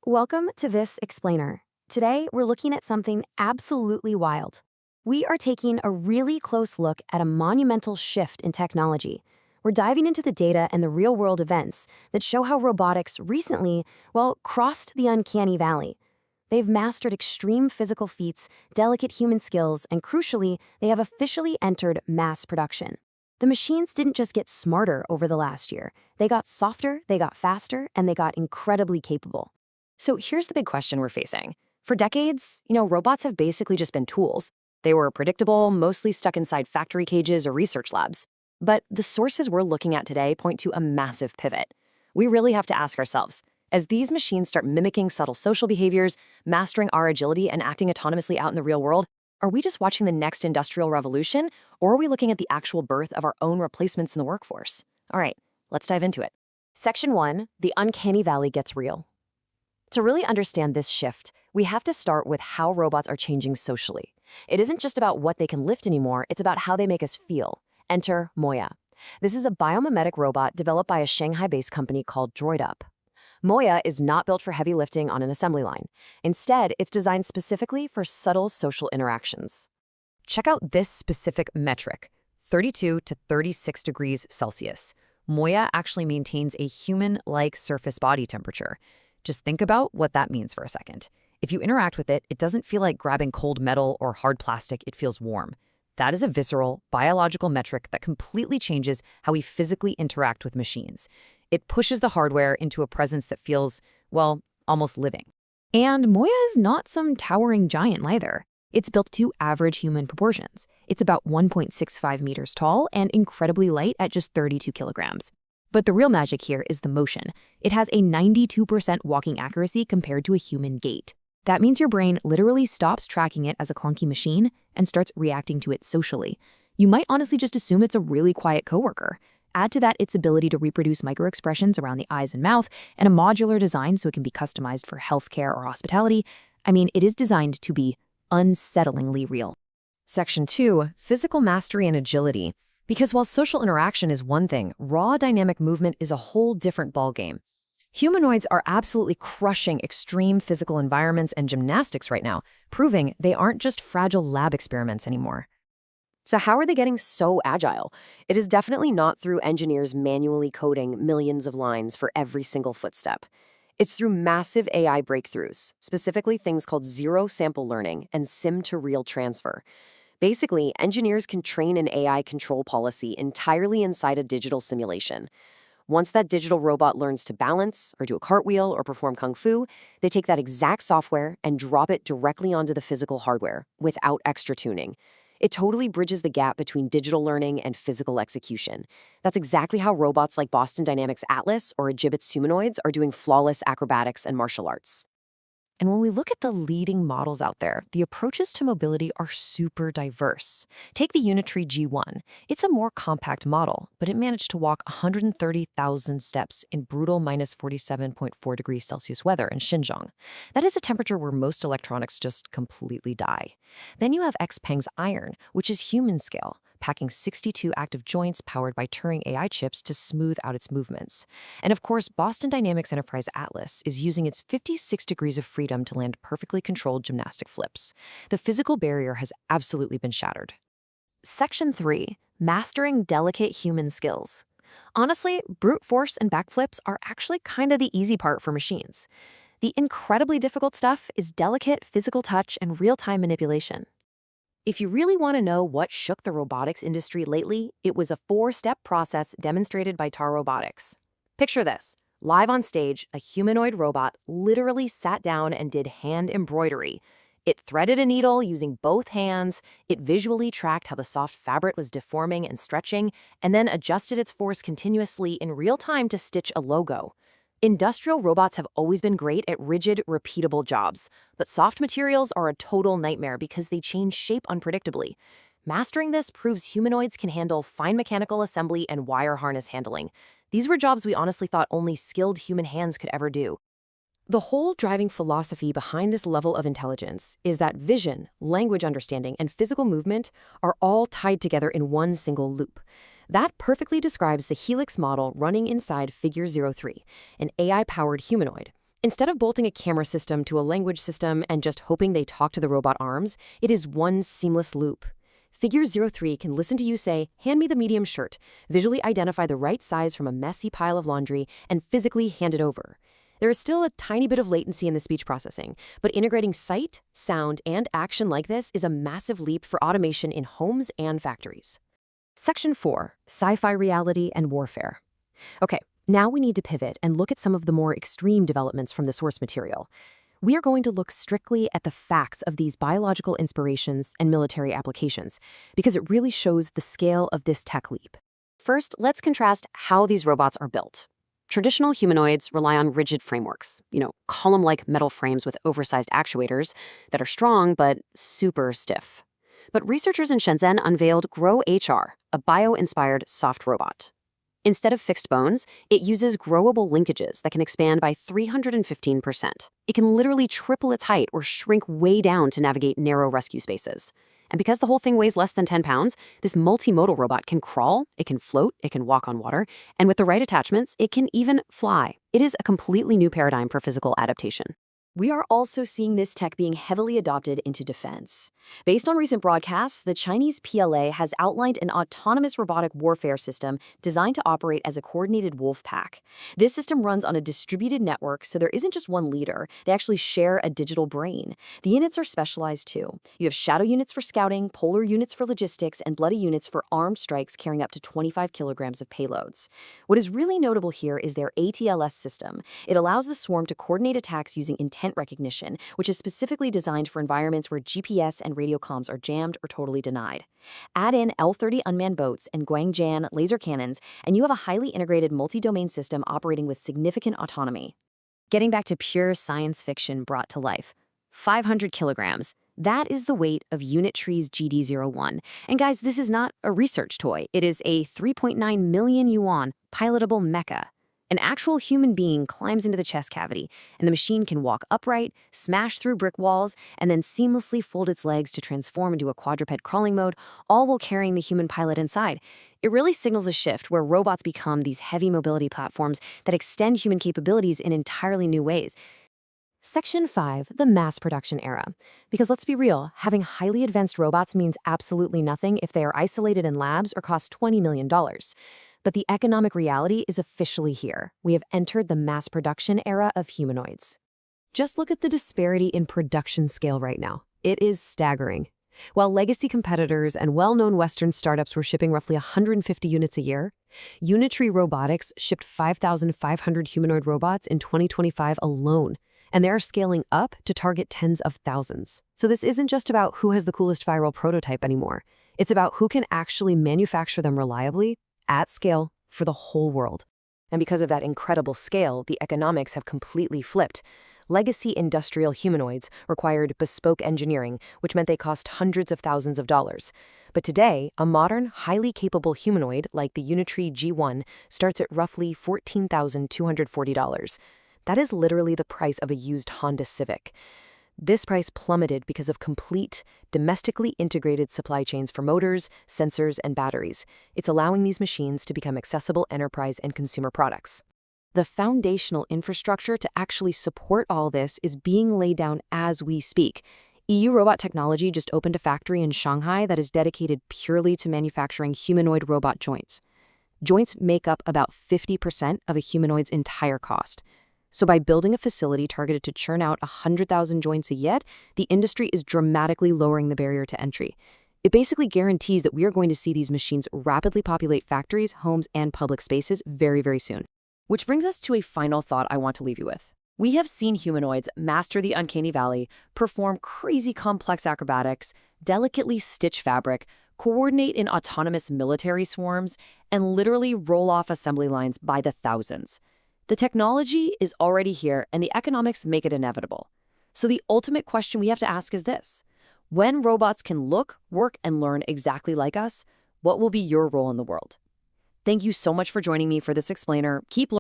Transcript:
Welcome to this explainer. Today, we're looking at something absolutely wild. We are taking a really close look at a monumental shift in technology. We're diving into the data and the real-world events that show how robotics recently, crossed the uncanny valley. They've mastered extreme physical feats, delicate human skills, and crucially, they have officially entered mass production. The machines didn't just get smarter over the last year. They got softer, they got faster, and they got incredibly capable. So here's the big question we're facing. For decades, robots have basically just been tools. They were predictable, mostly stuck inside factory cages or research labs. But the sources we're looking at today point to a massive pivot. We really have to ask ourselves, as these machines start mimicking subtle social behaviors, mastering our agility, and acting autonomously out in the real world, are we just watching the next industrial revolution, or are we looking at the actual birth of our own replacements in the workforce? All right, let's dive into it. Section 1, the uncanny valley gets real. To really understand this shift, we have to start with how robots are changing socially. It isn't just about what they can lift anymore, it's about how they make us feel. Enter Moya. This is a biomimetic robot developed by a Shanghai-based company called DroidUp. Moya is not built for heavy lifting on an assembly line. Instead, it's designed specifically for subtle social interactions. Check out this specific metric, 32 to 36 degrees Celsius. Moya actually maintains a human-like surface body temperature. Just think about what that means for a second. If you interact with it, it doesn't feel like grabbing cold metal or hard plastic, it feels warm. That is a visceral, biological metric that completely changes how we physically interact with machines. It pushes the hardware into a presence that feels, almost living. And Moya is not some towering giant either. It's built to average human proportions. It's about 1.65 meters tall and incredibly light at just 32 kilograms. But the real magic here is the motion. It has a 92% walking accuracy compared to a human gait. That means your brain literally stops tracking it as a clunky machine and starts reacting to it socially. You might honestly just assume it's a really quiet coworker. Add to that its ability to reproduce microexpressions around the eyes and mouth and a modular design so it can be customized for healthcare or hospitality. It is designed to be unsettlingly real. Section 2, physical mastery and agility. Because while social interaction is one thing, raw dynamic movement is a whole different ballgame. Humanoids are absolutely crushing extreme physical environments and gymnastics right now, proving they aren't just fragile lab experiments anymore. So how are they getting so agile? It is definitely not through engineers manually coding millions of lines for every single footstep. It's through massive AI breakthroughs, specifically things called zero-sample learning and sim-to-real transfer. Basically, engineers can train an AI control policy entirely inside a digital simulation. Once that digital robot learns to balance, or do a cartwheel, or perform kung fu, they take that exact software and drop it directly onto the physical hardware, without extra tuning. It totally bridges the gap between digital learning and physical execution. That's exactly how robots like Boston Dynamics Atlas or Agibit's humanoids are doing flawless acrobatics and martial arts. And when we look at the leading models out there, the approaches to mobility are super diverse. Take the Unitree G1. It's a more compact model, but it managed to walk 130,000 steps in brutal minus 47.4 degrees Celsius weather in Xinjiang. That is a temperature where most electronics just completely die. Then you have XPeng's Iron, which is human scale, packing 62 active joints powered by Turing AI chips to smooth out its movements. And of course, Boston Dynamics Enterprise Atlas is using its 56 degrees of freedom to land perfectly controlled gymnastic flips. The physical barrier has absolutely been shattered. Section 3, mastering delicate human skills. Honestly, brute force and backflips are actually kind of the easy part for machines. The incredibly difficult stuff is delicate physical touch and real-time manipulation. If you really want to know what shook the robotics industry lately, it was a 4-step process demonstrated by TAR Robotics. Picture this. Live on stage, a humanoid robot literally sat down and did hand embroidery. It threaded a needle using both hands, it visually tracked how the soft fabric was deforming and stretching, and then adjusted its force continuously in real time to stitch a logo. Industrial robots have always been great at rigid, repeatable jobs, but soft materials are a total nightmare because they change shape unpredictably. Mastering this proves humanoids can handle fine mechanical assembly and wire harness handling. These were jobs we honestly thought only skilled human hands could ever do. The whole driving philosophy behind this level of intelligence is that vision, language understanding, and physical movement are all tied together in one single loop. That perfectly describes the Helix model running inside Figure 03, an AI-powered humanoid. Instead of bolting a camera system to a language system and just hoping they talk to the robot arms, it is one seamless loop. Figure 03 can listen to you say, "Hand me the medium shirt," visually identify the right size from a messy pile of laundry, and physically hand it over. There is still a tiny bit of latency in the speech processing, but integrating sight, sound, and action like this is a massive leap for automation in homes and factories. Section 4, Sci-Fi Reality and Warfare. Okay, now we need to pivot and look at some of the more extreme developments from the source material. We are going to look strictly at the facts of these biological inspirations and military applications, because it really shows the scale of this tech leap. First, let's contrast how these robots are built. Traditional humanoids rely on rigid frameworks, column-like metal frames with oversized actuators that are strong but super stiff. But researchers in Shenzhen unveiled Grow HR, a bio-inspired soft robot. Instead of fixed bones, it uses growable linkages that can expand by 315%. It can literally triple its height or shrink way down to navigate narrow rescue spaces. And because the whole thing weighs less than 10 pounds, this multimodal robot can crawl, it can float, it can walk on water, and with the right attachments, it can even fly. It is a completely new paradigm for physical adaptation. We are also seeing this tech being heavily adopted into defense. Based on recent broadcasts, the Chinese PLA has outlined an autonomous robotic warfare system designed to operate as a coordinated wolf pack. This system runs on a distributed network, so there isn't just one leader. They actually share a digital brain. The units are specialized too. You have shadow units for scouting, polar units for logistics, and bloody units for armed strikes carrying up to 25 kilograms of payloads. What is really notable here is their ATLS system. It allows the swarm to coordinate attacks using intent recognition, which is specifically designed for environments where GPS and radio comms are jammed or totally denied. Add in L-30 unmanned boats and Guangjian laser cannons, and you have a highly integrated multi-domain system operating with significant autonomy. Getting back to pure science fiction brought to life. 500 kilograms. That is the weight of Unitree's GD01. And guys, this is not a research toy. It is a 3.9 million yuan pilotable mecha. An actual human being climbs into the chest cavity, and the machine can walk upright, smash through brick walls, and then seamlessly fold its legs to transform into a quadruped crawling mode, all while carrying the human pilot inside. It really signals a shift where robots become these heavy mobility platforms that extend human capabilities in entirely new ways. Section 5, the mass production era. Because let's be real, having highly advanced robots means absolutely nothing if they are isolated in labs or cost $20 million. But the economic reality is officially here. We have entered the mass production era of humanoids. Just look at the disparity in production scale right now. It is staggering. While legacy competitors and well-known Western startups were shipping roughly 150 units a year, Unitree Robotics shipped 5,500 humanoid robots in 2025 alone, and they are scaling up to target tens of thousands. So this isn't just about who has the coolest viral prototype anymore. It's about who can actually manufacture them reliably, at scale, for the whole world. And because of that incredible scale, the economics have completely flipped. Legacy industrial humanoids required bespoke engineering, which meant they cost hundreds of thousands of dollars. But today, a modern, highly capable humanoid like the Unitree G1 starts at roughly $14,240. That is literally the price of a used Honda Civic. This price plummeted because of complete, domestically integrated supply chains for motors, sensors, and batteries. It's allowing these machines to become accessible enterprise and consumer products. The foundational infrastructure to actually support all this is being laid down as we speak. EU Robot Technology just opened a factory in Shanghai that is dedicated purely to manufacturing humanoid robot joints. Joints make up about 50% of a humanoid's entire cost. So by building a facility targeted to churn out 100,000 joints a year, the industry is dramatically lowering the barrier to entry. It basically guarantees that we are going to see these machines rapidly populate factories, homes, and public spaces very, very soon. Which brings us to a final thought I want to leave you with. We have seen humanoids master the uncanny valley, perform crazy complex acrobatics, delicately stitch fabric, coordinate in autonomous military swarms, and literally roll off assembly lines by the thousands. The technology is already here, and the economics make it inevitable. So the ultimate question we have to ask is this: when robots can look, work, and learn exactly like us, what will be your role in the world? Thank you so much for joining me for this explainer. Keep learning.